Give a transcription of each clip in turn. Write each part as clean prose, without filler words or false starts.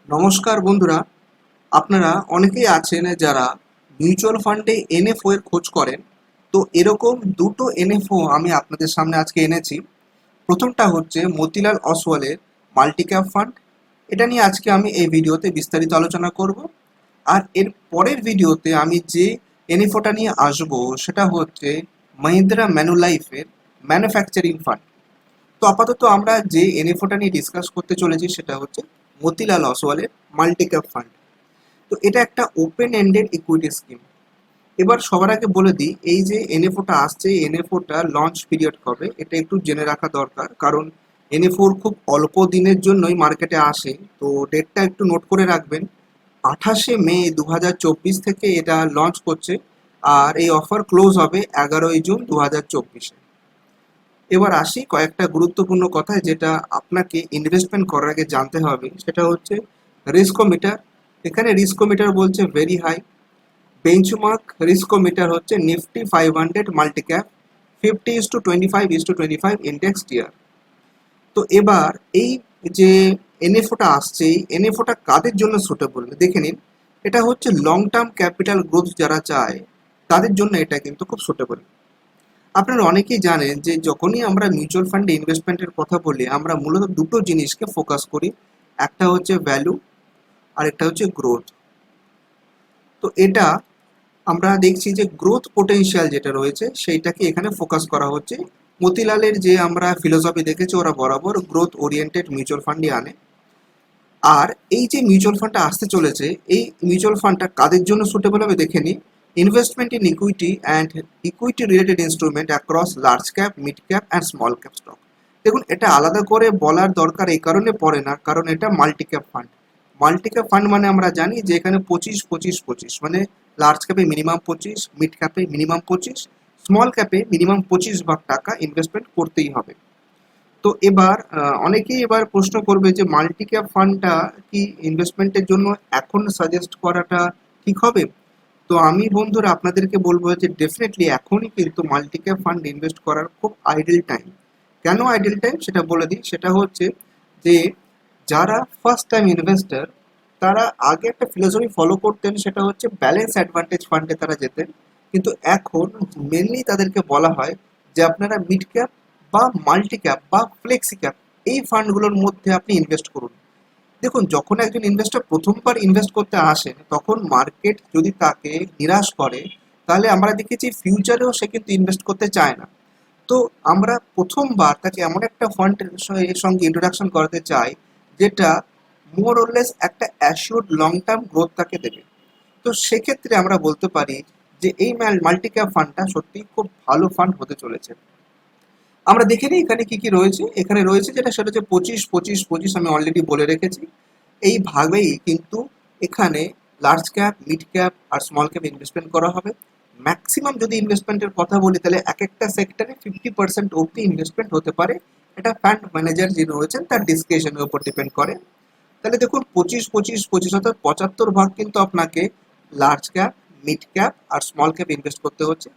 নমস্কার বন্ধুরা, আপনারা অনেকেই আছেন যারা মিউচুয়াল ফান্ডে এনএফও এর খোঁজ করেন। তো এরকম দুটো এনএফও আমি আপনাদের সামনে আজকে এনেছি। প্রথমটা হচ্ছে মতিলাল অসওয়ালের মাল্টি ক্যাপ ফান্ড। এটা নিয়ে আজকে আমি এই ভিডিওতে বিস্তারিত আলোচনা করব। আর এর পরের ভিডিওতে আমি যে এনএফওটা নিয়ে আসব সেটা হচ্ছে মহিন্দ্রা ম্যানুলাইফের ম্যানুফ্যাকচারিং ফান্ড। তো আপাতত আমরা যে এনএফওটা নিয়ে ডিসকাস করতে চলেছি সেটা হচ্ছে মতিলাল অসওয়ালের মাল্টি ক্যাপ ফান্ড। তো এটা একটা ওপেন এন্ডেড ইকুইটি স্কিম। এবার সবার আগে বলে দিই, এই যে এনএফওটা আসছে, এনএফওটা লঞ্চ পিরিয়ড কবে এটা একটু জেনে রাখা দরকার, কারণ এনএফওর খুব অল্প দিনের জন্যই মার্কেটে আসে। তো ডেটটা একটু নোট করে রাখবেন। 28শে মে 2024 থেকে এটা লঞ্চ করছে, আর এই অফার ক্লোজ হবে 11ই জুন 2024-এ। এবার আসি কয়েকটা গুরুত্বপূর্ণ কথা যেটা আপনাকে ইনভেস্টমেন্ট করার আগে জানতে হবে, সেটা হচ্ছে রিস্কোমিটার। এখানে রিস্কোমিটার বলছে ভেরি হাই। বেঞ্চমার্ক রিস্কোমিটার হচ্ছে নিফটি 500 মাল্টি ক্যাপ 50:25:25 ইন্ডেক্স টিয়ার। তো এবার এই যে এনএফওটা আসছে, এই এনএফওটা কাদের জন্য সুটেবল দেখে নিন। এটা হচ্ছে লং টার্ম ক্যাপিটাল গ্রোথ যারা চায় তাদের জন্য এটা কিন্তু খুব সুটেবল। আপনারা অনেকেই জানেন যে যখনই আমরা মিউচুয়াল ফান্ডে ইনভেস্টমেন্টের কথা বলি আমরা মূলত দুটো জিনিসকে ফোকাস করি। একটা হচ্ছে ভ্যালু, আর একটা হচ্ছে গ্রোথ। তো এটা আমরা দেখছি যে গ্রোথ পোটেনশিয়াল যেটা রয়েছে সেইটাকে এখানে ফোকাস করা হচ্ছে। মতিলালের যে আমরা ফিলোসফি দেখেছি, ওরা বরাবর গ্রোথ ওরিয়েন্টেড মিউচুয়াল ফান্ডই আনে। আর এই যে মিউচুয়াল ফান্ডটা আসতে চলেছে, এই মিউচুয়াল ফান্ডটা কাদের জন্য সুটেবল হবে দেখে নিই। Investment in equity and equity related instrument across large cap, mid cap and small cap stock. দেখুন, এটা আলাদা করে বলার দরকার এই কারণে পড়ে না, কারণ এটা multi cap fund. Multi cap fund মানে আমরা জানি যে এখানে 25-25-25, মানে লার্জ ক্যাপে মিনিমাম 25, মিড ক্যাপে মিনিমাম 25, স্মল ক্যাপে মিনিমাম 25 ভাগ টাকা ইনভেস্টমেন্ট করতেই হবে। তো এবার অনেকেই এবার প্রশ্ন করবে যে মাল্টি ক্যাপ ফান্ডটা কি ইনভেস্টমেন্টের জন্য এখন সাজেস্ট করাটা ঠিক হবে? তো আমি বন্ধুরা আপনাদেরকে বলবো যে ডেফিনেটলি এখনই কিন্তু মাল্টি ক্যাপ ফান্ড ইনভেস্ট করার খুব আইডল টাইম। কেন আইডল টাইম সেটা বলে দিই। সেটা হচ্ছে যে যারা ফার্স্ট টাইম ইনভেস্টর তারা আগে একটা ফিলোসফি ফলো করতেন, সেটা হচ্ছে ব্যালেন্স অ্যাডভান্টেজ ফান্ডে তারা যেতেন। কিন্তু এখন মেনলি তাদেরকে বলা হয় যে আপনারা মিড ক্যাপ বা মাল্টি ক্যাপ বা ফ্লেক্সি ক্যাপ এই ফান্ডগুলোর মধ্যে আপনি ইনভেস্ট করুন। দেখুন, যখন একজন ইনভেস্টর প্রথমবার ইনভেস্ট করতে আসেন তখন মার্কেট যদি তাকে নিরাশ করে তাহলে আমরা দেখেছি ফিউচারেও সে কিন্তু ইনভেস্ট করতে চায় না। তো আমরা প্রথমবার তাকে এমন একটা ফান্ডের সঙ্গে ইন্ট্রোডাকশন করাতে চাই যেটা মোর ওরলেস একটা অ্যাসিওর্ড লং টার্ম গ্রোথ তাকে দেবে। তো সেক্ষেত্রে আমরা বলতে পারি যে এই মাল্টি ক্যাপ ফান্ডটা সত্যি খুব ভালো ফান্ড হতে চলেছে। আমরা দেখে নিই এখানে কি কি রয়েছে। এখানে রয়েছে যেটা সেটা হচ্ছে 25-25-25, আমি অলরেডি বলে রেখেছি। এইভাবেই কিন্তু এখানে লার্জ ক্যাপ, মিড ক্যাপ আর স্মল ক্যাপ ইনভেস্টমেন্ট করা হবে। ম্যাক্সিমাম যদি ইনভেস্টমেন্টের কথা বলি তাহলে এক একটা সেক্টরে 50% অব্দি ইনভেস্টমেন্ট হতে পারে। এটা ফান্ড ম্যানেজার যিনি রয়েছেন তার ডিসক্রিপশনের উপর ডিপেন্ড করে। তাহলে দেখুন, 25-25-25 অর্থাৎ 75 ভাগ কিন্তু আপনাকে লার্জ ক্যাপ, মিড ক্যাপ আর স্মল ক্যাপ ইনভেস্ট করতে হচ্ছে।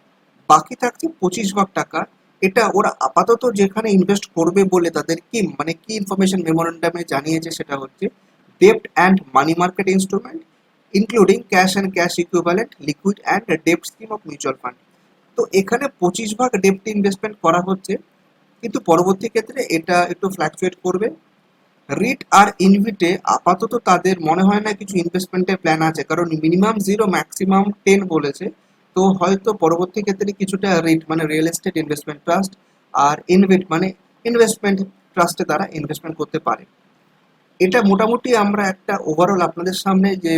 বাকি থাকছে 25 ভাগ টাকা। এটা ওরা আপাতত যেখানে ইনভেস্ট করবে বলে তাদের কি মানে কি ইনফরমেশন মেমোরেন্ডামে জানিয়েছে সেটা হচ্ছে ডেপ্ট and money market instrument including cash and cash equivalent, liquid and ডেপ্ট scheme of mutual fund. তো এখানে 25 ভাগ ডেপ্ট ইনভেস্টমেন্ট করা হচ্ছে, কিন্তু পরবর্তী ক্ষেত্রে এটা একটু ফ্ল্যাকচুয়েট করবে। রিট আর ইনভিটে আপাতত তাদের মনে হয় না কিছু ইনভেস্টমেন্টের প্ল্যান আছে, কারণ মিনিমাম 0 ম্যাক্সিমাম 10 বলেছে। তো হয়তো পরবর্তী ক্ষেত্রে কিছুটা রিট মানে রিয়েল এস্টেট ইনভেস্টমেন্ট ট্রাস্ট আর ইনভিট মানে ইনভেস্টমেন্ট ট্রাস্টে তারা ইনভেস্টমেন্ট করতে পারে। এটা মোটামুটি আমরা একটা ওভারঅল আপনাদের সামনে যে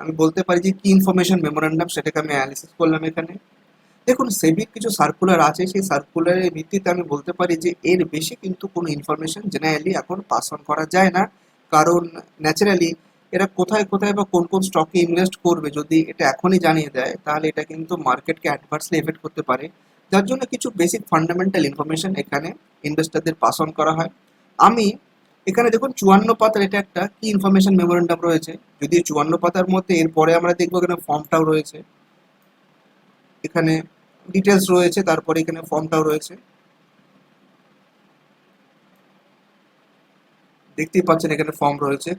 আমি বলতে পারি যে কি ইনফরমেশন মেমোরান্ডাম সেটাকে আমি অ্যানালিসিস করলাম এখানে। দেখুন, সেবির কিছু সার্কুলার আছে, সেই সার্কুলারের ভিত্তিতে আমি বলতে পারি যে এর বেশি কিন্তু কোনো ইনফরমেশন জেনারেলি এখন পাস অন করা যায় না। কারণ ন্যাচারালি এরা কোথায় কোথায় বা কোন কোন স্টকে ইনভেস্ট করবে যদি এটা এখনই জানিয়ে দেয় তাহলে এটা কিন্তু মার্কেটকে অ্যাডভার্সলি এফেক্ট করতে পারে। যার জন্য কিছু বেসিক ফান্ডামেন্টাল ইনফরমেশন এখানে ইনভেস্টরদের পাস অন করা হয়। আমি এখানে দেখুন 54 পাতার এটা একটা কি ইনফরমেশন মেমোরেন্ডাম রয়েছে। যদিও 54 পাতার মধ্যে এরপরে আমরা দেখবো এখানে ফর্মটাও রয়েছে, এখানে ডিটেলস রয়েছে, তারপরে এখানে ফর্মটাও রয়েছে। দেখতেই পাচ্ছেন এখানে ফর্ম রয়েছে।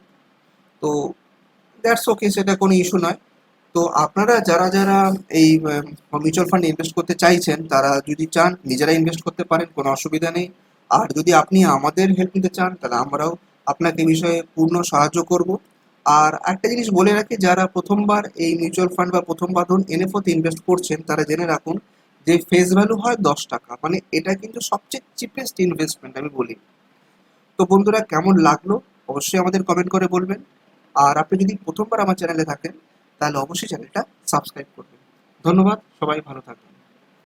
তো দ্যাটস ওকে, সেটা কোনো ইস্যু নয়। তো আপনারা যারা যারা এই মিউচুয়াল ফান্ড ইনভেস্ট করতে চাইছেন, তারা যদি চান নিজেরা ইনভেস্ট করতে পারেন, কোনো অসুবিধা নেই। আর যদি আপনি আমাদের হেল্প নিতে চান, তাহলে আমরাও আপনাকে এই বিষয়ে পূর্ণ সাহায্য করব। আর একটা জিনিস বলে রাখি, যারা প্রথমবার এই মিউচুয়াল ফান্ড বা প্রথমবার ধরুন এনএফওতে ইনভেস্ট করছেন, তারা জেনে রাখুন যে ফেস ভ্যালু হয় 10 টাকা, মানে এটা কিন্তু সবচেয়ে চিপেস্ট ইনভেস্টমেন্ট আমি বলি। তো বন্ধুরা, কেমন লাগলো অবশ্যই আমাদের কমেন্ট করে বলবেন। আর আপনি যদি প্রথমবার আমার চ্যানেলে থাকেন, তাহলে অবশ্যই চ্যানেলটা সাবস্ক্রাইব করবেন। ধন্যবাদ, সবাই ভালো থাকবেন।